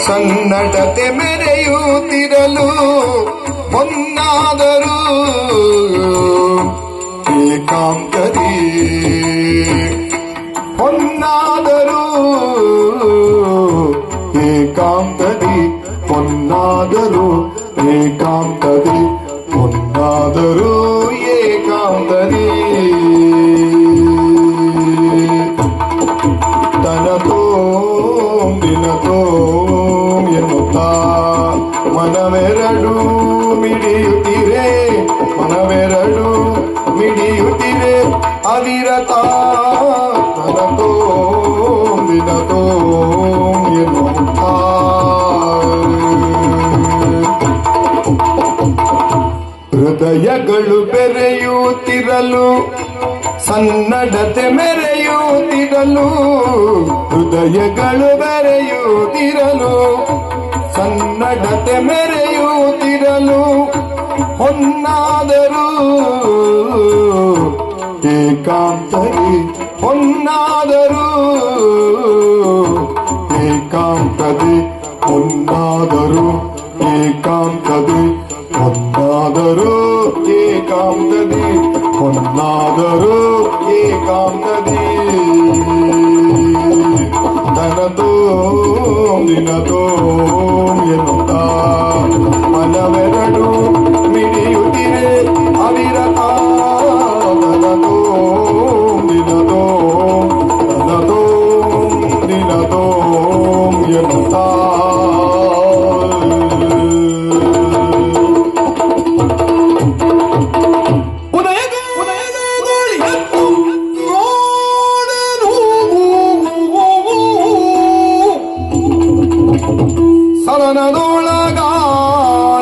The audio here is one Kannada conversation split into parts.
ಸನ್ನಡತೆ ಮೆರೆಯುತ್ತಿರಲು ಹೊನ್ನಾದರೂ ಏಕಾಂತದಿ ಹೊನ್ನಾದರೂ ಏಕಾಂತದಿ ಹೊನ್ನಾದರೂ ಏಕಾಂತದಿ ಹೊನ್ನಾದರೂ ಏಕಾಂತದಿ ದಿನತೋ ಎನ್ನುತ್ತಾ ಮನವೆರಡು ಮಿಡಿಯುತ್ತಿರೆ ಅವಿರತ ತನತೋ ದಿನತೋ ಎನ್ನುತ್ತಾ ಹೃದಯಗಳು ಬೆರೆಯುತ್ತಿರಲು ಸನ್ನಡತೆ ಮೆರೆಯುತ್ತಿರಲು ಹೃದಯಗಳು ಬೆರೆಯುತ್ತಿರಲು ಸನ್ನಡತೆ ಮೆರೆಯುತ್ತಿರಲು ಹೊನ್ನಾದರೂ ಏಕಾಂತದಿ ಹೊನ್ನಾದರೂ ಏಕಾಂತದಿ ಹೊನ್ನಾದರೂ ಏಕಾಂತದಿ ಹೊನ್ನಾದರೂ ಏಕಾಂತದಿ ಹೊನ್ನಾದರೂ ಏಕಾಂತದಿ ತನತೋ ದಿನತೋ ಎನ್ನುತ್ತಾ ಮನವೆರಡು ಮಿಡಿಯುತ್ತಿರೆ ಅವಿರತ ತನತೋ ದಿನತೋ ತನತೋ ದಿನತೋ ಎನ್ನುತ್ತಾ ಸದನದೊಳಗ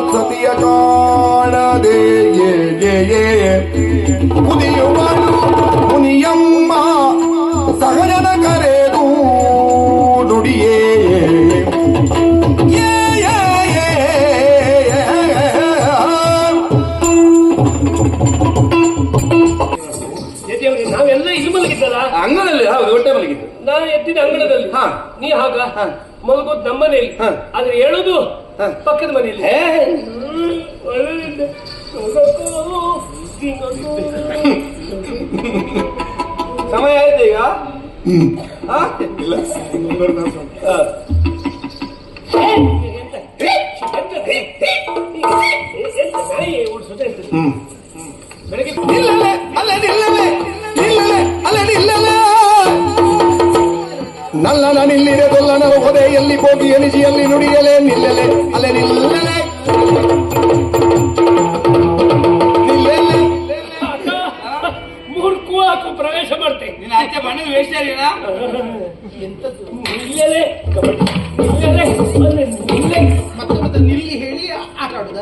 ಸತಿಯ ಕಾಣದೆ ಕುದಿಯುವಳು ಮುನಿಯಮ್ಮ ಸಹಜನ ಕರೆದು ನುಡಿಯೇ ನಾವೆಲ್ಲ ಇಲ್ಲಿ ಮಲಗಿದ್ದಲ್ಲ ಅಂಗಣದಲ್ಲಿ ಹೌದು ಹೊಟ್ಟೆ ಮಲಗಿದ್ದು ನಾನು ಎತ್ತಿದ ಅಂಗಣದಲ್ಲಿ ನೀ ಹಾಗ ಮಲಗೋದು ನಮ್ಮ ಮನೆಯಲ್ಲಿ ಆದ್ರೆ ಹೇಳೋದು ಪಕ್ಕದ ಮನೆಯಲ್ಲಿ ಸಮಯ ಆಯ್ತು ಈಗ ಬೆಳಗ್ಗೆ ನಲ್ಲನ ನಿಲ್ಲಿರೆ ದೊಲ್ಲನ ಹೊದೆಯಲ್ಲಿ ಹೋಗಿ ಎನಿಜಿಯಲ್ಲಿ ನುಡಿಯಲೇ ನಿಲ್ಲಲೆ ಅಲೆ ನಿಲ್ಲಲೆ ಮೂರ್ಖು ಹಾಕು ಪ್ರವೇಶ ಮಾಡ್ತೇನೆ ನೀನು ಆಚೆ ಬಣ್ಣದ ವೇಷ ನಿಲ್ಲಲೆ ಮತ್ತೆ ನಿಲ್ಲಿ ಹೇಳಿ ಆಟ ಆಡುದ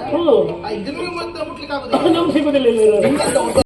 ಇದನ್ನು ಮತ್ತೆ ಮುಟ್ಲಿಕ್ಕೆ ಆಗುದಿಲ್ಲ ನಮ್ಗೆ ಸಿಗುದಿಲ್ಲ